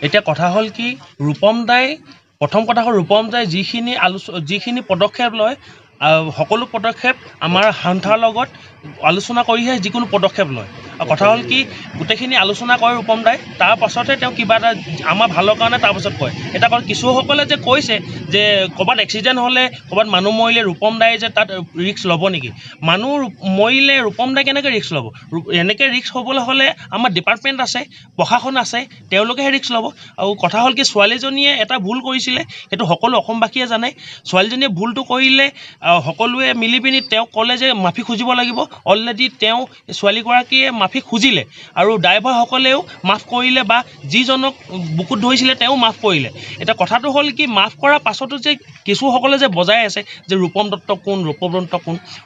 এতিয়া কথা হ'ল কি ৰূপম দাই প্ৰথম কথা হ'ল ৰূপম দাই যিখিনি পদক্ষেপ লয় সকলো পদক্ষেপ আমাৰ সন্থাৰ লগত আলোচনা কৰিহে যিকোনো পদক্ষেপ লয় আৰু কথা হ'ল কি গোটেইখিনি আলোচনা কৰে ৰূপম দাই তাৰ পাছতহে তেওঁ কিবা এটা আমাৰ ভালৰ কাৰণে তাৰপাছত কয় এটা কথা কিছুসকলে যে কৈছে যে ক'ৰবাত এক্সিডেণ্ট হ'লে ক'ৰবাত মানুহ মৰিলে ৰূপম দাই যে তাত ৰিস্ক ল'ব নেকি মানুহ মৰিলে ৰূপম দাই কেনেকৈ ৰিস্ক ল'ব এনেকৈ ৰিস্ক হ'বলৈ হ'লে আমাৰ ডিপাৰ্টমেণ্ট আছে প্ৰশাসন আছে তেওঁলোকেহে ৰিস্ক ল'ব আৰু কথা হ'ল কি ছোৱালীজনীয়ে এটা ভুল কৰিছিলে সেইটো সকলো অসমবাসীয়ে জানে ছোৱালীজনীয়ে ভুলটো কৰিলে সকলোৱে মিলি পিনি তেওঁক ক'লে যে মাফি খুজিব লাগিব অলৰেডি তেওঁ ছোৱালীগৰাকীয়ে মাফি খুজিলে আৰু ড্ৰাইভাৰসকলেও মাফ কৰিলে বা যিজনক বুকুত ধৰিছিলে তেওঁ মাফ কৰিলে এতিয়া কথাটো হ'ল কি মাফ কৰাৰ পাছতো যে কিছুসকলে যে বজাই আছে যে ৰূপম দত্ত কোন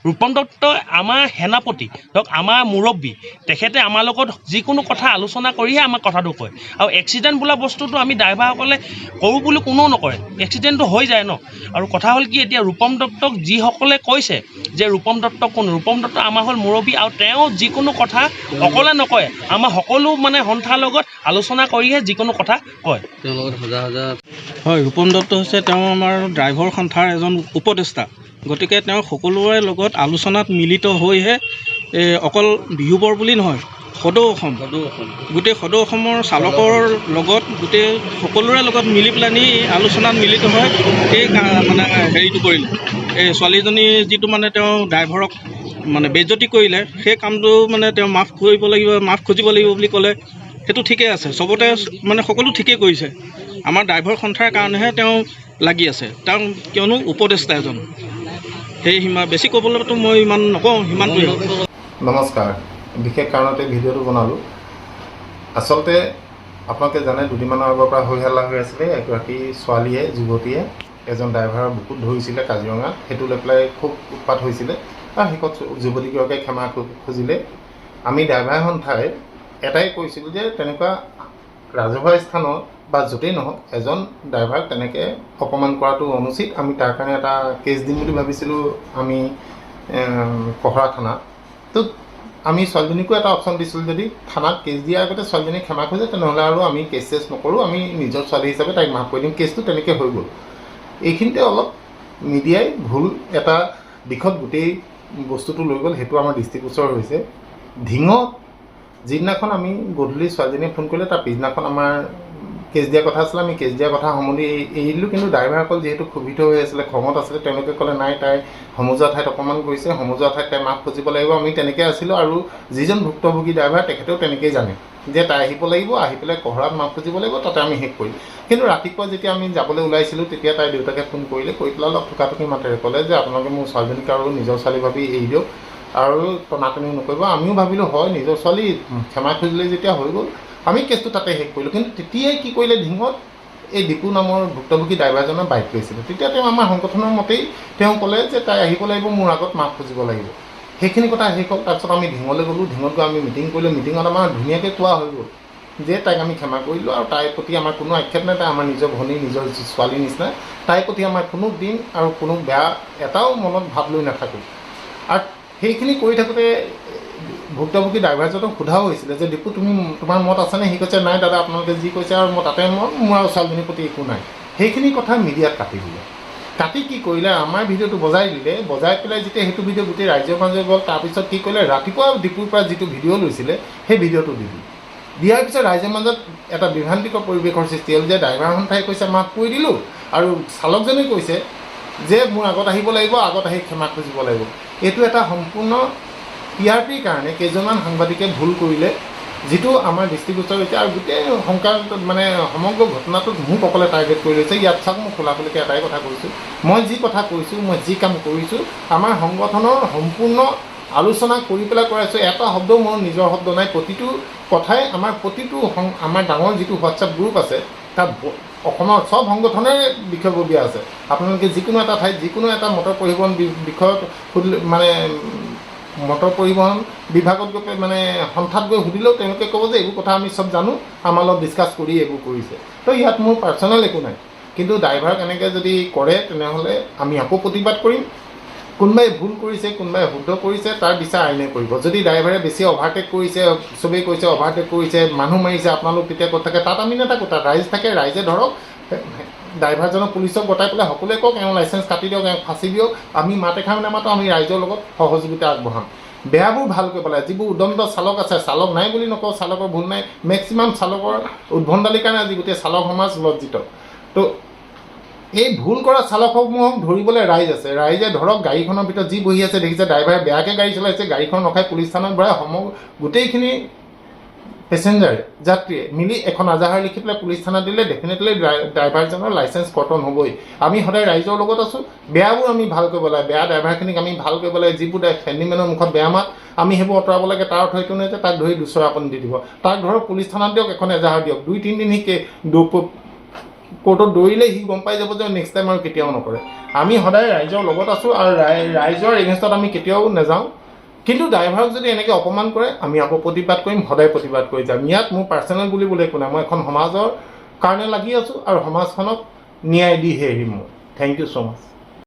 ৰূপম দত্ত আমাৰ সেনাপতি ধৰক আমাৰ মুৰব্বী তেখেতে আমাৰ লগত যিকোনো কথা আলোচনা কৰিহে আমাক কথাটো কয় আৰু এক্সিডেণ্ট বোলা বস্তুটো আমি ড্ৰাইভাৰসকলে কৰোঁ বুলি কোনেও নকৰে এক্সিডেণ্টটো হৈ যায় ন আৰু কথা হ'ল কি এতিয়া ৰূপম দত্তক যিসকলে কৈছে যে ৰূপম দত্ত কোন ৰূপম দত্ত আমাৰ হ'ল মুৰব্বী আৰু তেওঁ যিকোনো কথা অকলে নকয় আমাৰ সকলো মানে সন্থাৰ লগত আলোচনা কৰিহে যিকোনো কথা কয় তেওঁৰ লগত হয় ৰূপম দত্ত হৈছে তেওঁ আমাৰ ড্ৰাইভাৰ সন্থাৰ এজন উপদেষ্টা গতিকে তেওঁ সকলোৰে লগত আলোচনাত মিলিত হৈহে অকল বিহুবৰ বুলি নহয় সদৌ অসম গোটেই সদৌ অসমৰ চালকৰ লগত গোটেই সকলোৰে লগত মিলি পেলানি আলোচনাত মিলিত হয় সেই মানে হেৰিটো কৰিলে এই ছোৱালীজনী যিটো মানে তেওঁ ড্ৰাইভাৰক মানে বেজ্জতি কৰিলে সেই কামটো মানে তেওঁ মাফ কৰিব লাগিব মাফ খুজিব লাগিব বুলি ক'লে সেইটো ঠিকেই আছে চবতে মানে সকলো ঠিকেই কৰিছে আমাৰ ড্ৰাইভাৰ সন্থাৰ কাৰণেহে তেওঁ লাগি আছে তেওঁ কিয়নো উপদেষ্টা এজন সেই বেছি ক'বলৈতো মই ইমান নকওঁ সিমানটোৱে নমস্কাৰ বিশেষ কাৰণতে ভিডিঅ'টো বনালোঁ আচলতে আপোনালোকে জানে দুদিনমানৰ আগৰ পৰা হৈ হাল্লা হৈ আছিলে এগৰাকী ছোৱালীয়ে যুৱতীয়ে এজন ড্ৰাইভাৰৰ বুকুত ধৰিছিলে কাজিৰঙাত সেইটো লৈ পেলাই খুব উৎপাত হৈছিলে আৰু শেষত যুৱতীগৰাকীয়ে ক্ষমা খুজিলে আমি ড্ৰাইভাৰ সন্থাই এটাই কৈছিলোঁ যে তেনেকুৱা ৰাজহুৱা স্থানত বা য'তেই নহওক এজন ড্ৰাইভাৰক তেনেকৈ অপমান কৰাটো অনুচিত আমি তাৰ কাৰণে এটা কেছ দিম বুলি ভাবিছিলোঁ আমি কহৰা থানা তো আমি ছোৱালীজনীকো এটা অপশ্যন দিছিলোঁ যদি থানাত কেছ দিয়াৰ আগতে ছোৱালীজনীক ক্ষমা খোজে তেনেহ'লে আৰু আমি কেছ চেছ নকৰোঁ আমি নিজৰ ছোৱালী হিচাপে তাইক মাফ কৰি দিম কেছটো তেনেকৈ হৈ গ'ল এইখিনিতে অলপ মিডিয়াই ভুল এটা দিশত গোটেই বস্তুটো লৈ গ'ল সেইটো আমাৰ দৃষ্টিগোচৰ হৈছে ধিঙত যিদিনাখন আমি গধূলি ছোৱালীজনীয়ে ফোন কৰিলে তাৰ পিছদিনাখন আমাৰ কেছ দিয়া কথা আছিলে আমি কেছ দিয়া কথা সম্বন্ধি এৰি দিলোঁ কিন্তু ড্ৰাইভাৰসকল যিহেতু ক্ষোভিত হৈ আছিলে খঙত আছিলে তেওঁলোকে ক'লে নাই তাই সমজুৱা ঠাইত অপমান কৰিছে সমজুৱা ঠাইত তাই মাফ খুজিব লাগিব আমি তেনেকৈ আছিলোঁ আৰু যিজন ভুক্তভোগী ড্ৰাইভাৰ তেখেতেও তেনেকৈয়ে জানে যে তাই আহিব লাগিব আহি পেলাই কহৰাত মাফ খুজিব লাগিব তাতে আমি শেষ কৰিম কিন্তু ৰাতিপুৱা যেতিয়া আমি যাবলৈ ওলাইছিলোঁ তেতিয়া তাইৰ দেউতাকে ফোন কৰিলে কৰি পেলাই অলপ ঠুকাঠুকি মাতেৰে ক'লে যে আপোনালোকে মোৰ ছোৱালীজনীক আৰু নিজৰ ছোৱালী ভাবি এৰি দিয়ক আৰু টনাটনিও নকৰিব আমিও ভাবিলোঁ হয় নিজৰ ছোৱালী ক্ষমা খুজিলে যেতিয়া হৈ গ'ল আমি কেছটো তাতে শেষ কৰিলোঁ কিন্তু তেতিয়াই কি কৰিলে ধিঙত এই দীপু নামৰ ভুক্তভোগী ড্ৰাইভাৰজনে বাইক লৈছিলে তেতিয়া তেওঁ আমাৰ সংগঠনৰ মতেই তেওঁ ক'লে যে তাই আহিব লাগিব মোৰ আগত মাফ খুজিব লাগিব সেইখিনি কথা শেষ হ'ল তাৰপিছত আমি ধিঙলৈ গ'লোঁ ধিঙত গৈ আমি মিটিং কৰিলোঁ মিটিঙত আমাৰ ধুনীয়াকৈ কোৱা হৈ গ'ল যে তাইক আমি ক্ষমা কৰিলোঁ আৰু তাইৰ প্ৰতি আমাৰ কোনো আক্ষেপ নাই তাই আমাৰ নিজৰ ভনী নিজৰ ছোৱালীৰ নিচিনা তাইৰ প্ৰতি আমাৰ কোনো দিন আৰু কোনো বেয়া এটাও মনত ভাৱ লৈ নাথাকোঁ আৰু সেইখিনি কৰি থাকোঁতে ভুক্তভোগী ড্ৰাইভাৰজনক সোধাও হৈছিলে যে দীপু তোমাৰ মত আছেনে সি কৈছে নাই দাদা আপোনালোকে যি কৈছে আৰু মই তাতে মোৰ আৰু ছোৱালীজনীৰ প্ৰতি একো নাই সেইখিনি কথা মিডিয়াত কাটি দিলে কাটি কি কৰিলে আমাৰ ভিডিঅ'টো বজাই দিলে বজাই পেলাই যেতিয়া সেইটো ভিডিঅ' গোটেই ৰাইজৰ মাজে গ'ল তাৰপিছত কি কৰিলে ৰাতিপুৱা দীপুৰ পৰা যিটো ভিডিঅ' লৈছিলে সেই ভিডিঅ'টো দিয়াৰ পিছত ৰাইজৰ মাজত এটা বিভ্ৰান্তিকৰ পৰিৱেশৰ সৃষ্টি হ'ল যে ড্ৰাইভাৰ সন্থাই কৈছে মাফ কৰি দিলোঁ আৰু চালকজনে কৈছে যে মোৰ আগত আহিব লাগিব আগত আহি ক্ষমা খুজিব লাগিব এইটো এটা সম্পূৰ্ণ TRPৰ কাৰণে কেইজনমান সাংবাদিকে ভুল কৰিলে যিটো আমাৰ দৃষ্টিগোচৰ হৈছে আৰু গোটেই সংক্ৰান্তত মানে সমগ্ৰ ঘটনাটোত মোক অকলে টাৰ্গেট কৰি লৈছে ইয়াত চাওক মই খোলাখুলিকৈ এটাই কথা কৈছোঁ মই যি কথা কৈছোঁ মই যি কাম কৰিছোঁ আমাৰ সংগঠনৰ সম্পূৰ্ণ আলোচনা কৰি পেলাই কৰাইছোঁ এটা শব্দও মোৰ নিজৰ শব্দ নাই প্ৰতিটো কথাই আমাৰ প্ৰতিটো আমাৰ ডাঙৰ যিটো হোৱাটছআপ গ্ৰুপ আছে তাত অসমৰ চব সংগঠনেৰে বিষয়ববীয়া আছে আপোনালোকে যিকোনো এটা ঠাইত যিকোনো এটা মটৰ পৰিবহণ বিষয়ত মানে মটৰ পৰিবহণ বিভাগত গৈ মানে সন্থাত গৈ সুধিলেও তেওঁলোকে ক'ব যে এইবোৰ কথা আমি চব জানো আমাৰ লগত ডিছকাছ কৰি এইবোৰ কৰিছে তো ইয়াত মোৰ পাৰ্চনেল একো নাই কিন্তু ড্ৰাইভাৰক এনেকৈ যদি কৰে তেনেহ'লে আমি আকৌ প্ৰতিবাদ কৰিম কোনোবাই ভুল কৰিছে, কোনোবাই শুদ্ধ কৰিছে, তাৰ বিচাৰ আইনে কৰিব। যদি ড্ৰাইভাৰে বেছি অভাৰটেক কৰিছে, চবেই কৈছে অভাৰটেক কৰিছে, মানুহ মাৰিছে, আপোনালোক তেতিয়া ক'ত থাকে, তাত আমি নাথাকোঁ, তাত ৰাইজ থাকে, ৰাইজে ধৰক ড্ৰাইভাৰজনক পুলিচক গতাই পেলাই সকলোৱে কওক এওঁ লাইচেঞ্চ কাটি দিয়ক, এওঁ ফাঁচি দিয়ক, আমি মাত এষাৰ নামাতো, আমি ৰাইজৰ লগত সহযোগিতা আগবঢ়াম। বেয়াবোৰ ভাল কৰিব লাগে, যিবোৰ উদণ্ড চালক আছে, চালক নাই বুলি নকওঁ, চালকৰ ভুল নাই, মেক্সিমাম চালকৰ উদ্ভণ্ডালিৰ কাৰণে আজি গোটেই চালক সমাজ লজ্জিত। তো এই ভুল কৰা চালকসমূহক ধৰিবলৈ ৰাইজ আছে, ৰাইজে ধৰক গাড়ীখনৰ ভিতৰত যি বহি আছে দেখিছে, ড্ৰাইভাৰে বেয়াকৈ গাড়ী চলাইছে, গাড়ীখন ৰখাই পুলিচ থানাত ভৰাই গোটেইখিনি পেচেঞ্জাৰে যাত্ৰীয়ে মিলি এখন আজাহাৰ লিখি পেলাই পুলিচ থানাত দিলে ডেফিনেটলি ড্ৰাইভাৰজনৰ লাইচেঞ্চ কৰ্তন হ'বই। আমি সদায় ৰাইজৰ লগত আছোঁ, বেয়াবোৰ আমি ভাল কৰিব লাগে, বেয়া ড্ৰাইভাৰখিনিক আমি ভাল কৰিব লাগে, যিবোৰ হেণ্ডিমেনৰ মুখত বেয়া মাত আমি সেইবোৰ আঁতৰাব লাগে। তাৰ অৰ্থ এইটো নহয় যে তাক ধৰি দুচৰা আপুনি দি দিব, তাক ধৰক পুলিচ থানাত দিয়ক, এখন এজাহাৰ দিয়ক, 2-3 দিন সি কোৰ্টত দৌৰিলে সি গম পাই যাব যে নেক্সট টাইম আৰু কেতিয়াও নকৰে। আমি সদায় ৰাইজৰ লগত আছোঁ আৰু ৰাইজৰ এগেইনষ্টত আমি কেতিয়াও নাযাওঁ। কিন্তু ড্ৰাইভাৰক যদি এনেকৈ অপমান কৰে আমি আকৌ প্ৰতিবাদ কৰিম, সদায় প্ৰতিবাদ কৰি যাম। ইয়াত মোৰ পাৰ্চনেল বুলিবলৈ একো নাই, মই এখন সমাজৰ কাৰণে লাগি আছোঁ আৰু সমাজখনক ন্যায় দিহে এৰিম মই। Thank you so' much.